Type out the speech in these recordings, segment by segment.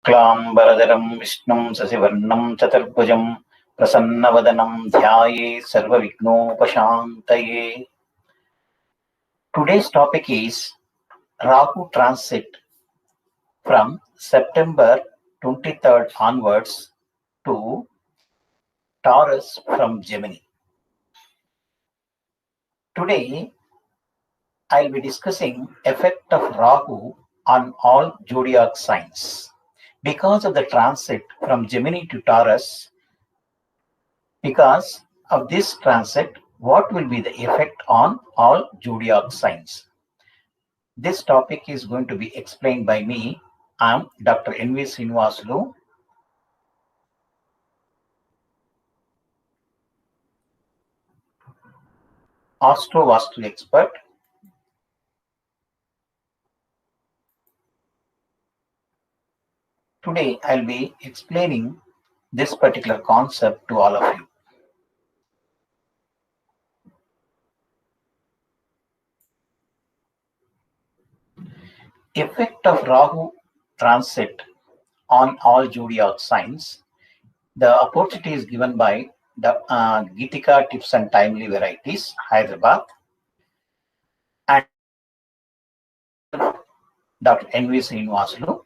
शुक्लाम्बरधरं विष्णुं शशिवर्णं चतुर्भुजं प्रसन्नवदनं ध्यायेत् सर्वविघ्नोपशान्तये. Today's topic is Rahu transit from September 23rd onwards to Taurus from Gemini. Today I'll be discussing effect of Rahu on all zodiac signs. Because of the transit from Gemini to Taurus, because of this transit, what will be the effect on all zodiac signs? This topic is going to be explained by me. I am Dr. N.V. Srinivasulu, Astro-Vastu expert. Today, I'll be explaining this particular concept to all of you. Effect of Rahu transit on all zodiac signs. The opportunity is given by the Geetika Tips and Timely Varieties, Hyderabad, and Dr. N.V. Srinivasulu.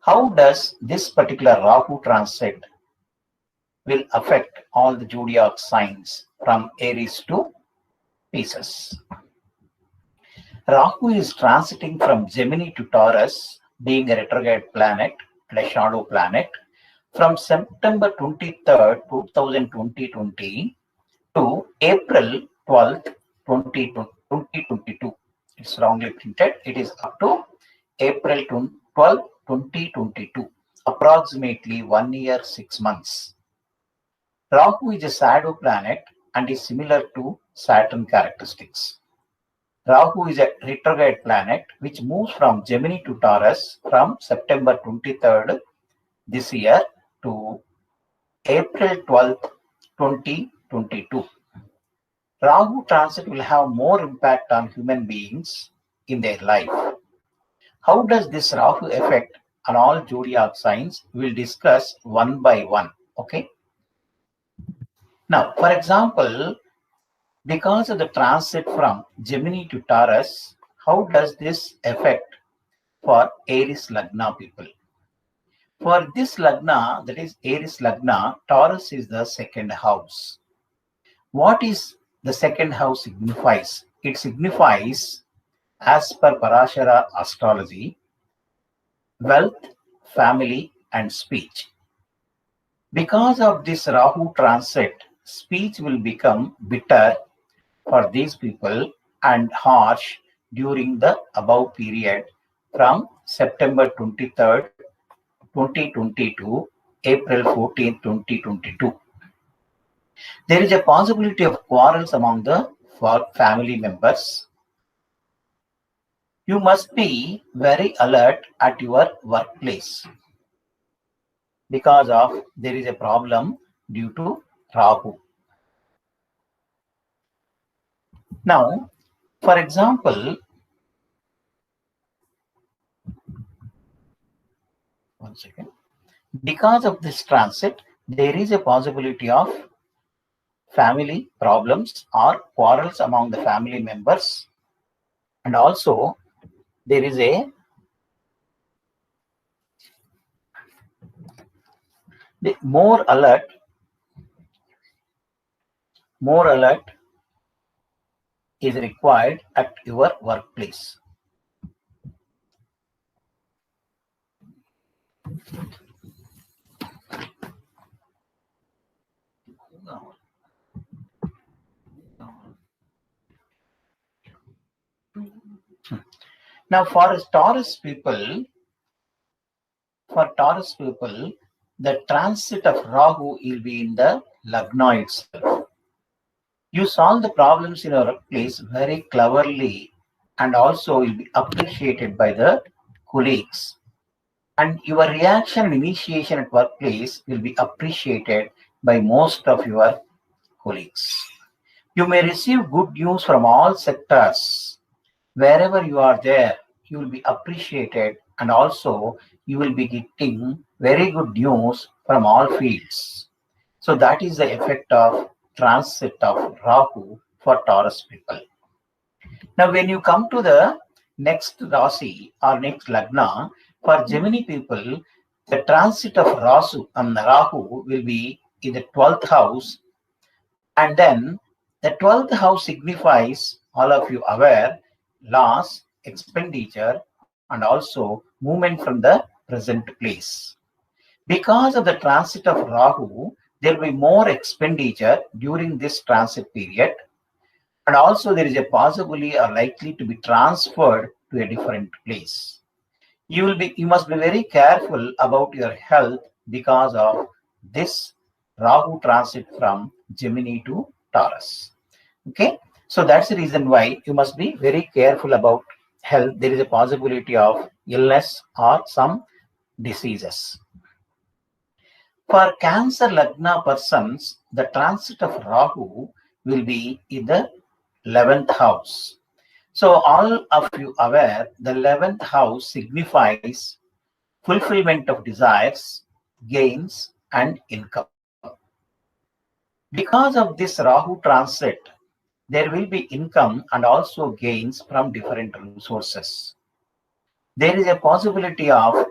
How does this particular Rahu transit will affect all the zodiac signs from Aries to Pisces? Rahu is transiting from Gemini to Taurus, being a retrograde planet and a shadow planet, from September 23rd, 2020 to April 12th, 2022. It's wrongly printed. It is up to April 12th, 2022, approximately 1 year, 6 months. Rahu is a shadow planet and is similar to Saturn characteristics. Rahu is a retrograde planet which moves from Gemini to Taurus from September 23rd this year to April 12th, 2022. Rahu transit will have more impact on human beings in their life. How does this Rahu affect on all zodiac signs? We'll discuss one by one. Okay. Now, for example, because of the transit from Gemini to Taurus, how does this affect for Aries Lagna people? For this Lagna, that is Aries Lagna, Taurus is the second house. What is the second house signifies? It signifies, as per Parashara astrology, wealth, family, and speech. Because of this Rahu transit, speech will become bitter for these people and harsh during the above period from September 23rd, 2022, April 14th, 2022. There is a possibility of quarrels among the family members. You must be very alert at your workplace because of there is a problem due to Rahu. Now, for example, one second. Because of this transit, there is a possibility of family problems or quarrels among the family members, and also there is a more alert is required at your workplace. Now, for Taurus people, the transit of Rahu will be in the Lagna itself. You solve the problems in your workplace very cleverly and also will be appreciated by the colleagues. And your reaction and initiation at workplace will be appreciated by most of your colleagues. You may receive good news from all sectors. Wherever you are there, you will be appreciated and also you will be getting very good news from all fields. So that is the effect of transit of Rahu for Taurus people. Now, when you come to the next Rasi or next Lagna, for Gemini people, the transit of Rahu will be in the 12th house, and then the 12th house signifies, all of you aware, loss, expenditure, and also movement from the present place. Because of the transit of Rahu, there will be more expenditure during this transit period, and also there is a possibility or likely to be transferred to a different place. You must be very careful about your health because of this Rahu transit from Gemini to Taurus. Okay, so that's the reason why you must be very careful about health. There is a possibility of illness or some diseases. For Cancer Lagna persons, the transit of Rahu will be in the 11th house. So all of you aware, the 11th house signifies fulfillment of desires, gains, and income. Because of this Rahu transit, there will be income and also gains from different sources. There is a possibility of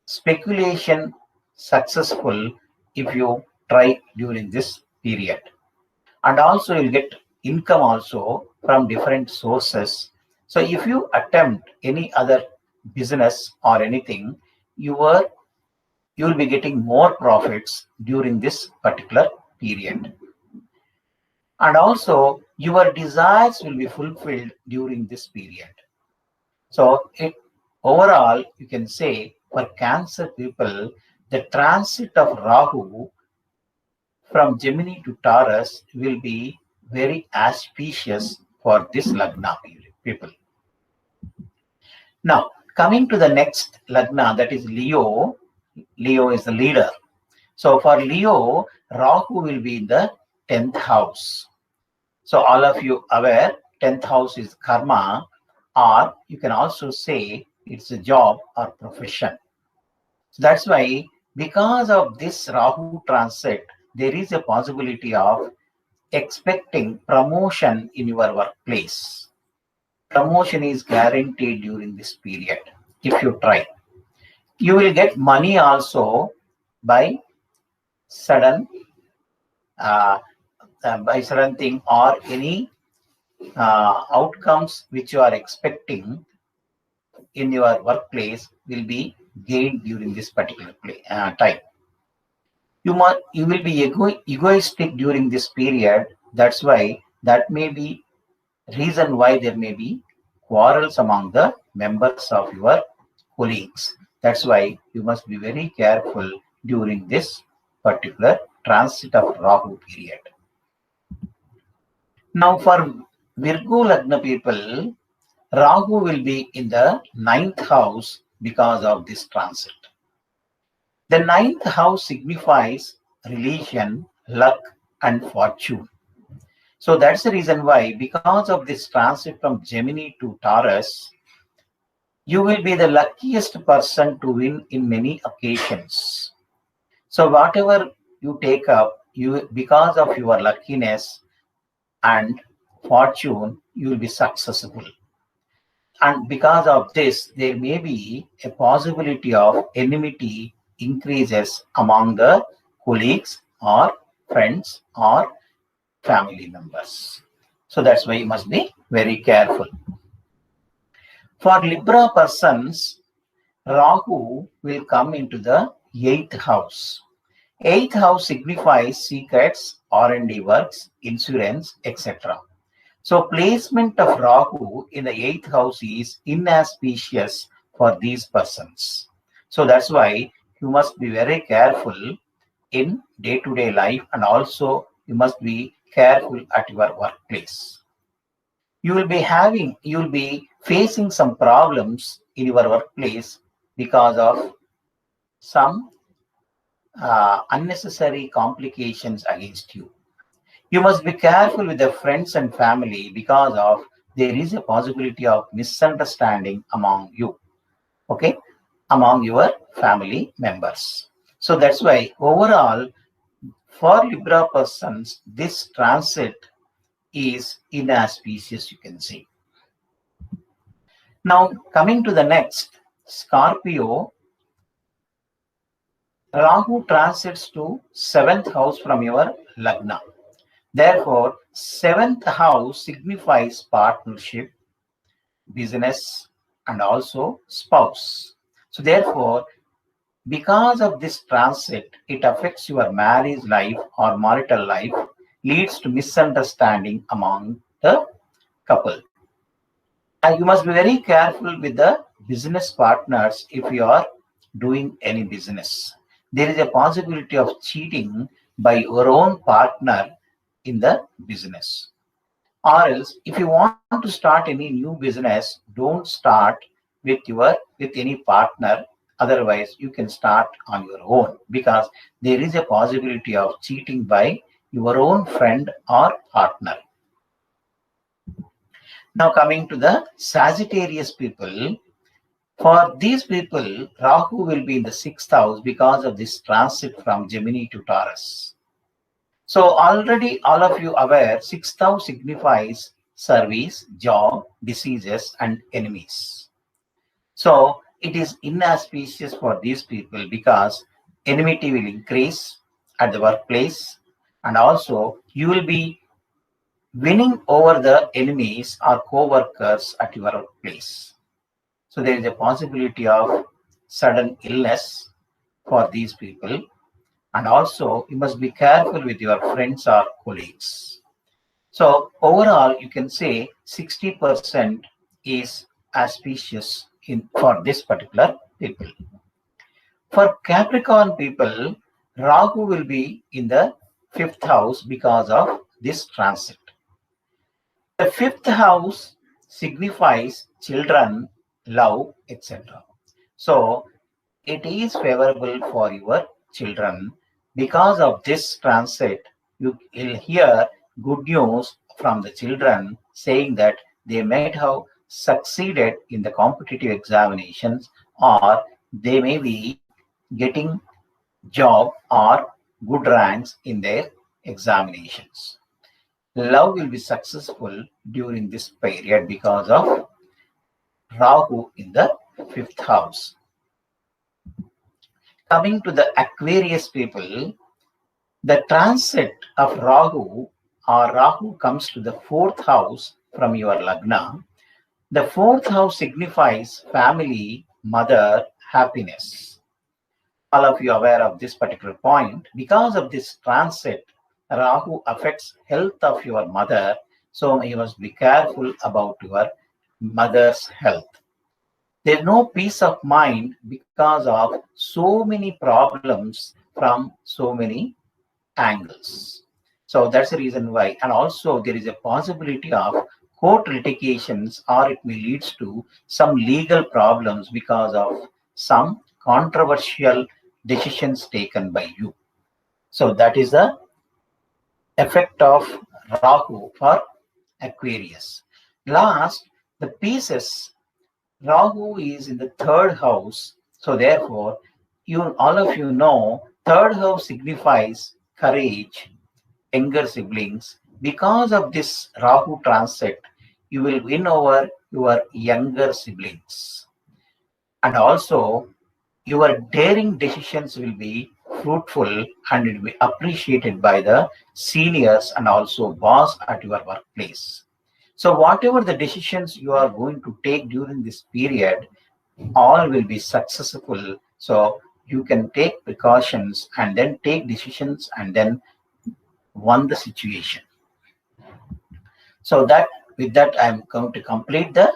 speculation successful if you try during this period. And also you'll get income also from different sources. So if you attempt any other business or anything, you will be getting more profits during this particular period. And also your desires will be fulfilled during this period. So overall, you can say for Cancer people, the transit of Rahu from Gemini to Taurus will be very auspicious for this Lagna people. Now, coming to the next Lagna, that is Leo. Leo is the leader. So for Leo, Rahu will be in the 10th house. So all of you aware, 10th house is karma, or you can also say it's a job or profession. So that's why, because of this Rahu transit, there is a possibility of expecting promotion in your workplace. Promotion is guaranteed during this period if you try. You will get money also by sudden thing, or any outcomes which you are expecting in your workplace will be gained during this particular time. You will be egoistic during this period. That's why that may be reason why there may be quarrels among the members of your colleagues. That's why you must be very careful during this particular transit of Rahu period. Now for Virgo Lagna people, Rahu will be in the 9th house because of this transit. The 9th house signifies religion, luck, and fortune. So that's the reason why, because of this transit from Gemini to Taurus, you will be the luckiest person to win in many occasions. So whatever you take up, because of your luckiness and fortune, you will be successful. And because of this, there may be a possibility of enmity increases among the colleagues or friends or family members. So that's why you must be very careful. For Libra persons, Rahu will come into the 8th house. 8th house signifies secrets, R&D works, insurance, etc. So placement of Rahu in the 8th house is inauspicious for these persons. So that's why you must be very careful in day-to-day life, and also you must be careful at your workplace. You will be facing some problems in your workplace because of some unnecessary complications against you. You must be careful with the friends and family because of there is a possibility of misunderstanding among you. Okay. among your family members. So that's why overall for Libra persons, this transit is inauspicious, you can see. Now coming to the next, Scorpio, Rahu transits to 7th house from your Lagna. Therefore, 7th house signifies partnership, business, and also spouse. So therefore, because of this transit, it affects your marriage life or marital life, leads to misunderstanding among the couple. And you must be very careful with the business partners if you are doing any business. There is a possibility of cheating by your own partner in the business. Or else, if you want to start any new business, don't start with any partner. Otherwise, you can start on your own because there is a possibility of cheating by your own friend or partner. Now coming to the Sagittarius people, for these people, Rahu will be in the 6th house because of this transit from Gemini to Taurus. So already all of you aware, 6th house signifies service, job, diseases, and enemies. So it is inauspicious for these people because enmity will increase at the workplace, and also you will be winning over the enemies or co-workers at your workplace. So there is a possibility of sudden illness for these people. And also you must be careful with your friends or colleagues. So overall, you can say 60% is auspicious for this particular people. For Capricorn people, Rahu will be in the 5th house because of this transit. The 5th house signifies children, love, etc. So it is favorable for your children. Because of this transit, you will hear good news from the children saying that they might have succeeded in the competitive examinations, or they may be getting job or good ranks in their examinations. Love will be successful during this period because of Rahu in the 5th house. Coming to the Aquarius people, the transit of Rahu or Rahu comes to the 4th house from your Lagna. The 4th house signifies family, mother, happiness. All of you are aware of this particular point. Because of this transit, Rahu affects health of your mother. So you must be careful about your mother's health. There's no peace of mind because of so many problems from so many angles. So that's the reason why. And also there is a possibility of court litigations, or it may lead to some legal problems because of some controversial decisions taken by you. So that is the effect of Rahu for Aquarius. Last, the pieces. Rahu is in the 3rd house. So therefore, all of you know, 3rd house signifies courage, younger siblings. Because of this Rahu transit, you will win over your younger siblings. And also, your daring decisions will be fruitful and it will be appreciated by the seniors and also boss at your workplace. So whatever the decisions you are going to take during this period, all will be successful. So you can take precautions and then take decisions and then won the situation. So that with that, I'm going to complete the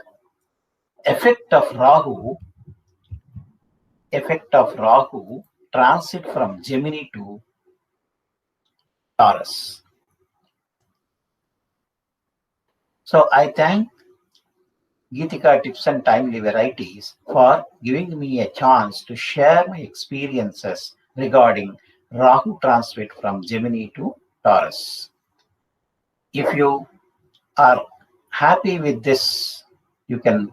effect of Rahu transit from Gemini to Taurus. So I thank Geetika Tips and Timely Varieties for giving me a chance to share my experiences regarding Rahu transit from Gemini to Taurus. If you are happy with this, you can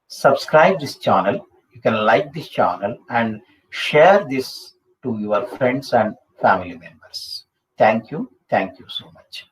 subscribe this channel you can like this channel and share this to your friends and family members. Thank you so much.